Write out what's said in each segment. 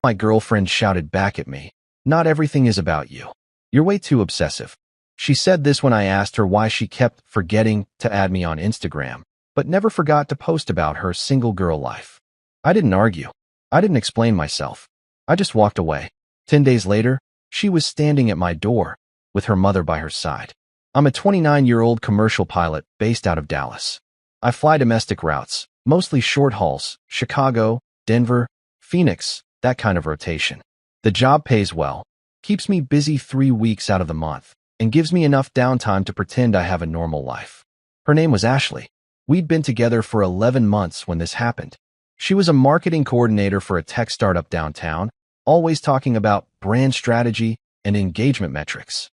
My girlfriend shouted back at me, "Not everything is about you. You're way too obsessive." She said this when I asked her why she kept forgetting to add me on Instagram, but never forgot to post about her single girl life. I didn't argue. I didn't explain myself. I just walked away. 10 days later, she was standing at my door with her mother by her side. I'm a 29-year-old commercial pilot based out of Dallas. I fly domestic routes, mostly short hauls, Chicago, Denver, Phoenix, that kind of rotation. The job pays well, keeps me busy 3 weeks out of the month, and gives me enough downtime to pretend I have a normal life. Her name was Ashley. We'd been together for 11 months when this happened. She was a marketing coordinator for a tech startup downtown, always talking about brand strategy and engagement metrics.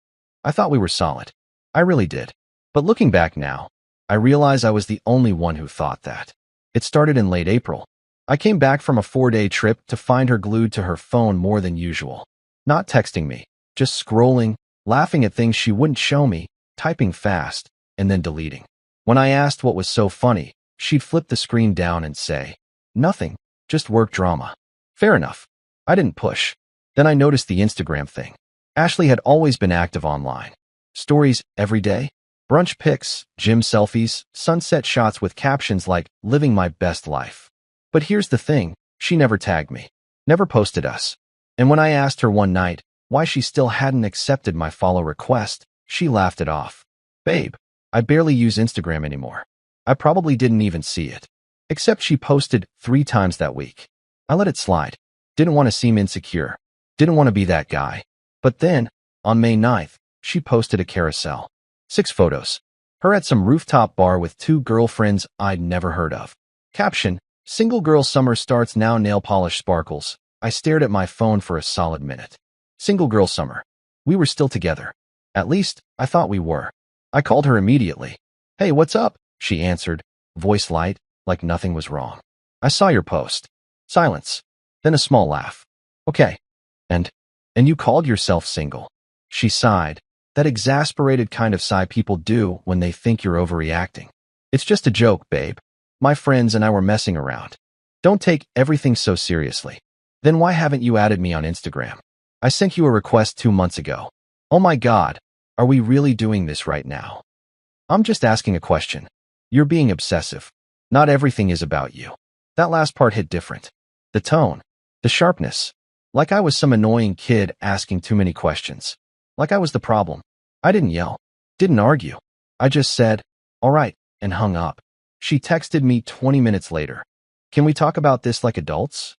I thought we were solid. I really did. But looking back now, I realize I was the only one who thought that. It started in late April. I came back from a 4-day trip to find her glued to her phone more than usual. Not texting me, just scrolling, laughing at things she wouldn't show me, typing fast, and then deleting. When I asked what was so funny, she'd flip the screen down and say, "Nothing, just work drama." Fair enough. I didn't push. Then I noticed the Instagram thing. Ashley had always been active online. Stories every day, brunch pics, gym selfies, sunset shots with captions like, "Living my best life." But here's the thing, she never tagged me, never posted us. And when I asked her one night why she still hadn't accepted my follow request, she laughed it off. "Babe, I barely use Instagram anymore. I probably didn't even see it." Except she posted 3 times that week. I let it slide. Didn't want to seem insecure. Didn't want to be that guy. But then, on May 9th, she posted a carousel. 6 photos. Her at some rooftop bar with 2 girlfriends I'd never heard of. Caption, "Single girl summer starts now, nail polish sparkles." I stared at my phone for a solid minute. Single girl summer. We were still together. At least, I thought we were. I called her immediately. "Hey, what's up?" she answered, voice light, like nothing was wrong. "I saw your post." Silence. Then a small laugh. "Okay. And you called yourself single?" She sighed, that exasperated kind of sigh people do when they think you're overreacting. "It's just a joke, babe. My friends and I were messing around. Don't take everything so seriously." "Then why haven't you added me on Instagram? I sent you a request 2 months ago." "Oh my God, are we really doing this right now?" "I'm just asking a question. You're being obsessive. Not everything is about you." That last part hit different. The tone, the sharpness, like I was some annoying kid asking too many questions. Like I was the problem. I didn't yell, didn't argue. I just said, "All right," and hung up. She texted me 20 minutes later. "Can we talk about this like adults?"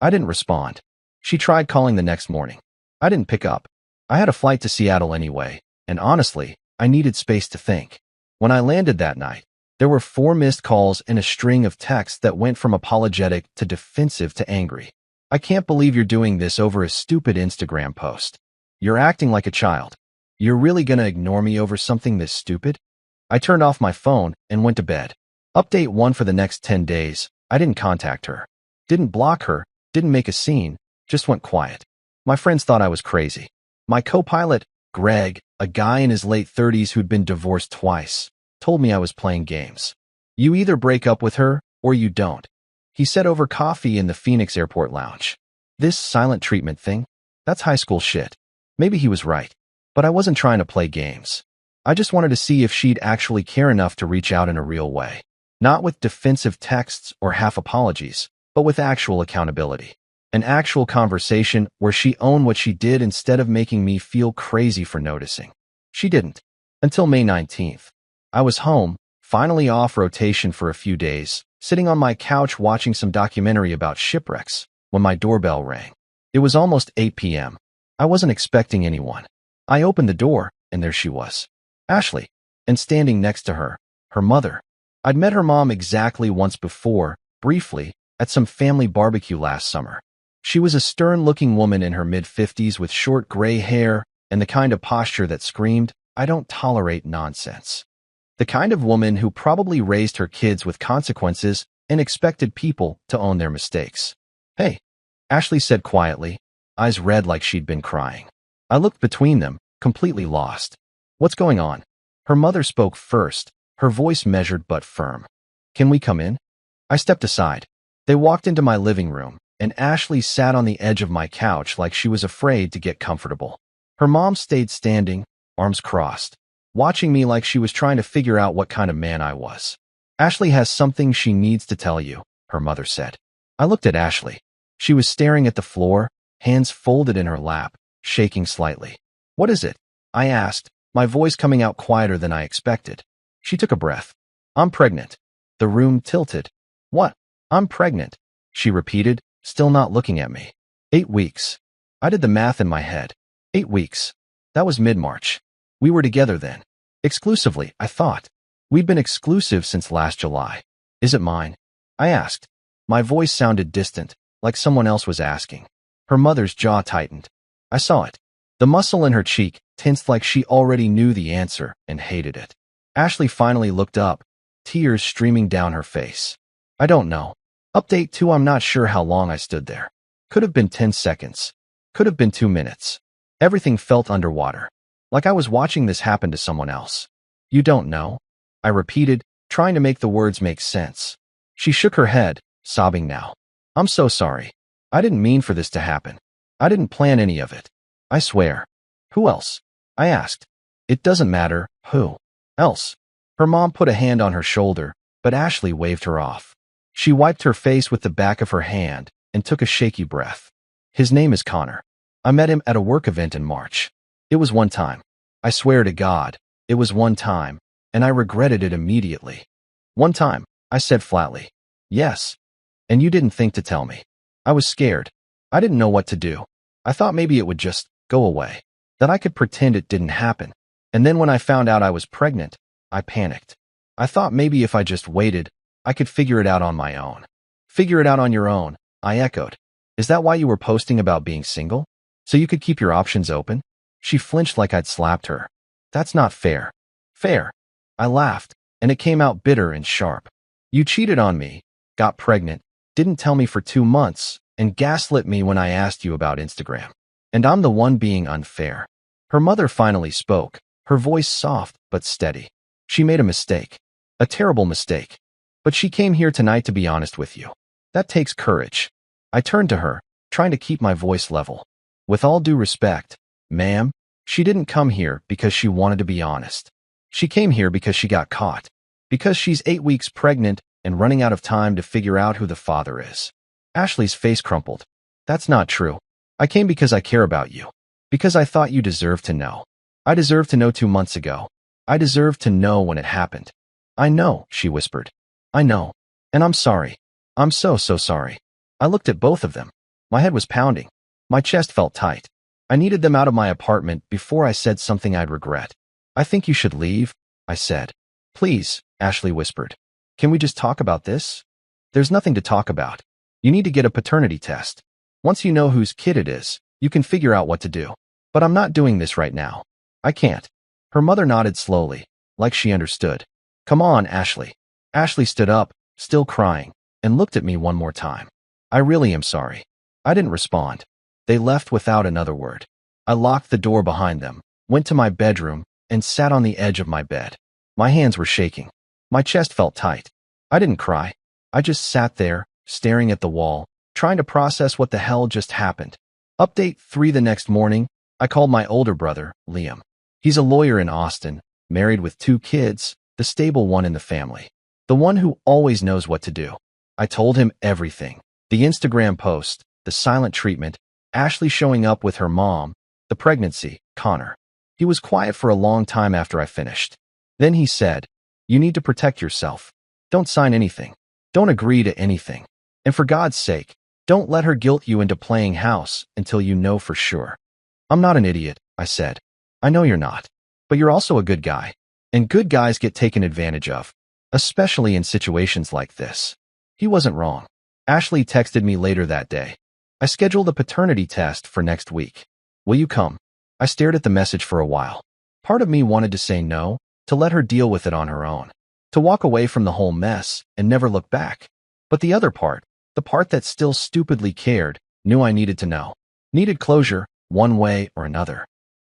I didn't respond. She tried calling the next morning. I didn't pick up. I had a flight to Seattle anyway, and honestly, I needed space to think. When I landed that night, there were 4 missed calls and a string of texts that went from apologetic to defensive to angry. "I can't believe you're doing this over a stupid Instagram post. You're acting like a child. You're really gonna ignore me over something this stupid?" I turned off my phone and went to bed. Update 1 for the next 10 days. I didn't contact her. Didn't block her. Didn't make a scene. Just went quiet. My friends thought I was crazy. My co-pilot, Greg, a guy in his late 30s who'd been divorced twice, told me I was playing games. "You either break up with her or you don't," he said over coffee in the Phoenix airport lounge. This silent treatment thing, that's high school shit. Maybe he was right, but I wasn't trying to play games. I just wanted to see if she'd actually care enough to reach out in a real way. Not with defensive texts or half apologies, but with actual accountability. An actual conversation where she owned what she did instead of making me feel crazy for noticing. She didn't. Until May 19th. I was home, finally off rotation for a few days, sitting on my couch watching some documentary about shipwrecks, when my doorbell rang. It was almost 8 p.m. I wasn't expecting anyone. I opened the door, and there she was. Ashley. And standing next to her, her mother. I'd met her mom exactly once before, briefly, at some family barbecue last summer. She was a stern-looking woman in her mid-50s with short gray hair and the kind of posture that screamed, "I don't tolerate nonsense." The kind of woman who probably raised her kids with consequences and expected people to own their mistakes. "Hey," Ashley said quietly, eyes red like she'd been crying. I looked between them, completely lost. "What's going on?" Her mother spoke first, her voice measured but firm. "Can we come in?" I stepped aside. They walked into my living room, and Ashley sat on the edge of my couch like she was afraid to get comfortable. Her mom stayed standing, arms crossed, watching me like she was trying to figure out what kind of man I was. Ashley has something she needs to tell you, her mother said. I looked at Ashley. She was staring at the floor, hands folded in her lap, shaking slightly. What is it? I asked, my voice coming out quieter than I expected. She took a breath. I'm pregnant. The room tilted. What? I'm pregnant, she repeated, still not looking at me. 8 weeks. I did the math in my head. 8 weeks. That was mid-March. We were together then. Exclusively, I thought. We'd been exclusive since last July. Is it mine? I asked. My voice sounded distant, like someone else was asking. Her mother's jaw tightened. I saw it. The muscle in her cheek tensed like she already knew the answer and hated it. Ashley finally looked up, tears streaming down her face. I don't know. Update 2. I'm not sure how long I stood there. Could have been 10 seconds. Could have been 2 minutes. Everything felt underwater, like I was watching this happen to someone else. You don't know? I repeated, trying to make the words make sense. She shook her head, sobbing now. I'm so sorry. I didn't mean for this to happen. I didn't plan any of it. I swear. Who else? I asked. It doesn't matter, who else? Her mom put a hand on her shoulder, but Ashley waved her off. She wiped her face with the back of her hand and took a shaky breath. His name is Connor. I met him at a work event in March. It was one time. I swear to God, it was one time, and I regretted it immediately. One time, I said flatly. Yes. And you didn't think to tell me. I was scared. I didn't know what to do. I thought maybe it would just go away, that I could pretend it didn't happen. And then when I found out I was pregnant, I panicked. I thought maybe if I just waited, I could figure it out on my own. Figure it out on your own, I echoed. Is that why you were posting about being single? So you could keep your options open? She flinched like I'd slapped her. That's not fair. Fair. I laughed, and it came out bitter and sharp. You cheated on me, got pregnant, didn't tell me for 2 months, and gaslit me when I asked you about Instagram. And I'm the one being unfair. Her mother finally spoke, her voice soft but steady. She made a mistake. A terrible mistake. But she came here tonight to be honest with you. That takes courage. I turned to her, trying to keep my voice level. With all due respect, ma'am, she didn't come here because she wanted to be honest. She came here because she got caught. Because she's 8 weeks pregnant and running out of time to figure out who the father is. Ashley's face crumpled. That's not true. I came because I care about you. Because I thought you deserved to know. I deserved to know 2 months ago. I deserved to know when it happened. I know, she whispered. I know. And I'm sorry. I'm so sorry. I looked at both of them. My head was pounding. My chest felt tight. I needed them out of my apartment before I said something I'd regret. I think you should leave, I said. Please, Ashley whispered. Can we just talk about this? There's nothing to talk about. You need to get a paternity test. Once you know whose kid it is, you can figure out what to do. But I'm not doing this right now. I can't. Her mother nodded slowly, like she understood. Come on, Ashley. Ashley stood up, still crying, and looked at me one more time. I really am sorry. I didn't respond. They left without another word. I locked the door behind them, went to my bedroom, and sat on the edge of my bed. My hands were shaking. My chest felt tight. I didn't cry. I just sat there, staring at the wall, trying to process what the hell just happened. Update 3. The next morning, I called my older brother, Liam. He's a lawyer in Austin, married with 2 kids, the stable one in the family. The one who always knows what to do. I told him everything. The Instagram post, the silent treatment, Ashley showing up with her mom, the pregnancy, Connor. He was quiet for a long time after I finished. Then he said, you need to protect yourself. Don't sign anything. Don't agree to anything. And for God's sake, don't let her guilt you into playing house until you know for sure. I'm not an idiot, I said. I know you're not. But you're also a good guy. And good guys get taken advantage of, especially in situations like this. He wasn't wrong. Ashley texted me later that day. I scheduled a paternity test for next week. Will you come? I stared at the message for a while. Part of me wanted to say no, to let her deal with it on her own, to walk away from the whole mess and never look back. But the other part, the part that still stupidly cared, knew I needed to know. Needed closure, one way or another.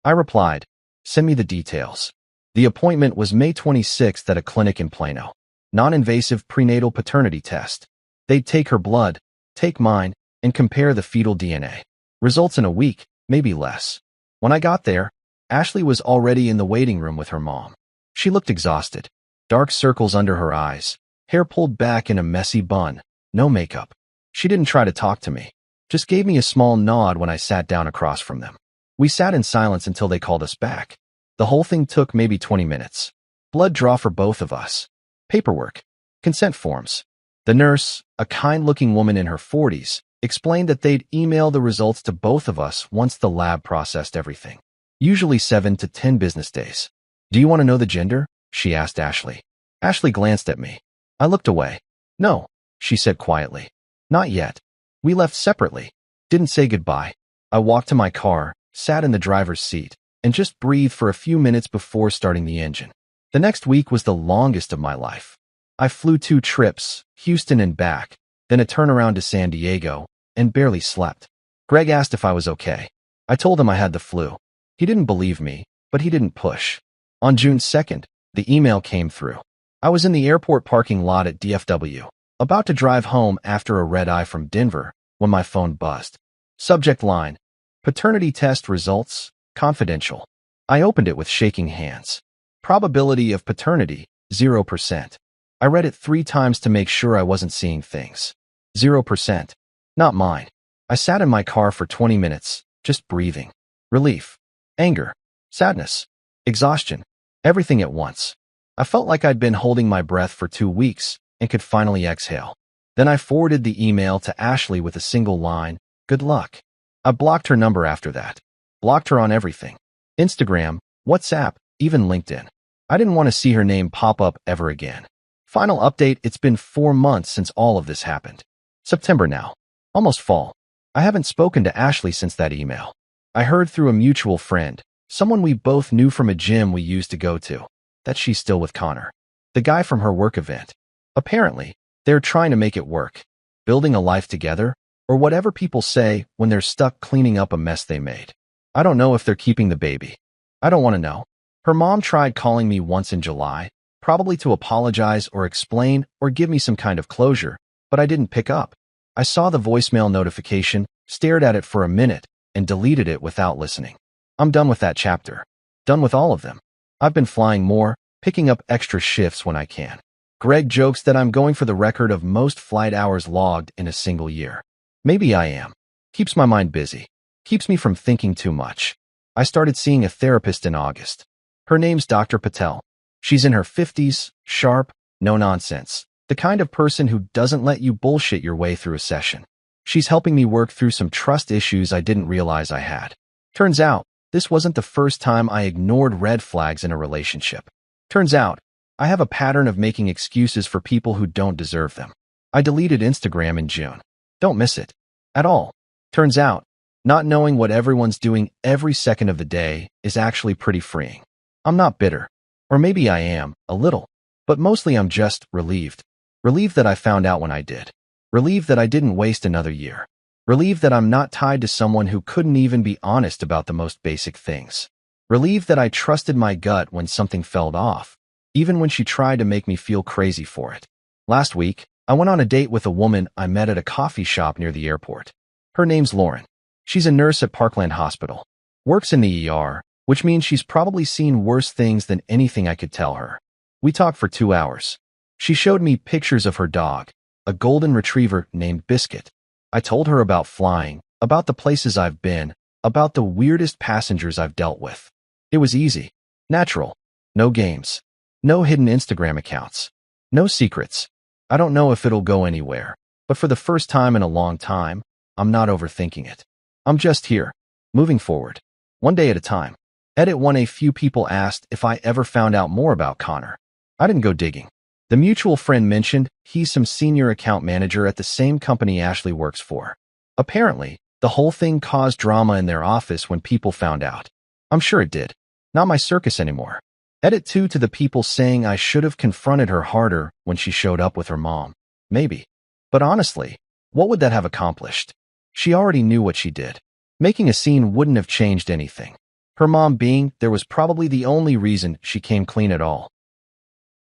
I replied, send me the details. The appointment was May 26th at a clinic in Plano. Non-invasive prenatal paternity test. They'd take her blood, take mine, and compare the fetal DNA. Results in a week, maybe less. When I got there, Ashley was already in the waiting room with her mom. She looked exhausted. Dark circles under her eyes, hair pulled back in a messy bun, no makeup. She didn't try to talk to me, just gave me a small nod when I sat down across from them. We sat in silence until they called us back. The whole thing took maybe 20 minutes. Blood draw for both of us. Paperwork. Consent forms. The nurse, a kind-looking woman in her 40s, explained that they'd email the results to both of us once the lab processed everything. Usually 7 to 10 business days. Do you want to know the gender? She asked Ashley. Ashley glanced at me. I looked away. No, she said quietly. Not yet. We left separately. Didn't say goodbye. I walked to my car, sat in the driver's seat, and just breathed for a few minutes before starting the engine. The next week was the longest of my life. I flew 2 trips, Houston and back, then a turnaround to San Diego, and barely slept. Greg asked if I was okay. I told him I had the flu. He didn't believe me, but he didn't push. On June 2nd, the email came through. I was in the airport parking lot at DFW, about to drive home after a red-eye from Denver, when my phone buzzed. Subject line: paternity test results, confidential. I opened it with shaking hands. Probability of paternity, 0%. I read it 3 times to make sure I wasn't seeing things. 0%. Not mine. I sat in my car for 20 minutes, just breathing. Relief. Anger. Sadness. Exhaustion. Everything at once. I felt like I'd been holding my breath for 2 weeks and could finally exhale. Then I forwarded the email to Ashley with a single line: good luck. I blocked her number after that. Blocked her on everything. Instagram, WhatsApp, even LinkedIn. I didn't want to see her name pop up ever again. Final update: it's been 4 months since all of this happened. September now. Almost fall. I haven't spoken to Ashley since that email. I heard through a mutual friend, someone we both knew from a gym we used to go to, that she's still with Connor, the guy from her work event. Apparently, they're trying to make it work, building a life together, or whatever people say when they're stuck cleaning up a mess they made. I don't know if they're keeping the baby. I don't want to know. Her mom tried calling me once in July, probably to apologize or explain or give me some kind of closure, but I didn't pick up. I saw the voicemail notification, stared at it for a minute, and deleted it without listening. I'm done with that chapter. Done with all of them. I've been flying more, picking up extra shifts when I can. Greg jokes that I'm going for the record of most flight hours logged in a single year. Maybe I am. Keeps my mind busy. Keeps me from thinking too much. I started seeing a therapist in August. Her name's Dr. Patel. She's in her 50s, sharp, no nonsense. The kind of person who doesn't let you bullshit your way through a session. She's helping me work through some trust issues I didn't realize I had. Turns out, this wasn't the first time I ignored red flags in a relationship. Turns out, I have a pattern of making excuses for people who don't deserve them. I deleted Instagram in June. Don't miss it. At all. Turns out, not knowing what everyone's doing every second of the day is actually pretty freeing. I'm not bitter. Or maybe I am, a little. But mostly I'm just relieved. Relieved that I found out when I did. Relieved that I didn't waste another year. Relieved that I'm not tied to someone who couldn't even be honest about the most basic things. Relieved that I trusted my gut when something felt off, even when she tried to make me feel crazy for it. Last week, I went on a date with a woman I met at a coffee shop near the airport. Her name's Lauren. She's a nurse at Parkland Hospital. Works in the ER, which means she's probably seen worse things than anything I could tell her. We talked for 2 hours. She showed me pictures of her dog, a golden retriever named Biscuit. I told her about flying, about the places I've been, about the weirdest passengers I've dealt with. It was easy, natural, no games, no hidden Instagram accounts, no secrets. I don't know if it'll go anywhere, but for the first time in a long time, I'm not overthinking it. I'm just here, moving forward, one day at a time. Edit 1: a few people asked if I ever found out more about Connor. I didn't go digging. The mutual friend mentioned he's some senior account manager at the same company Ashley works for. Apparently, the whole thing caused drama in their office when people found out. I'm sure it did. Not my circus anymore. Edit 2: to the people saying I should have confronted her harder when she showed up with her mom. Maybe. But honestly, what would that have accomplished? She already knew what she did. Making a scene wouldn't have changed anything. Her mom being there was probably the only reason she came clean at all.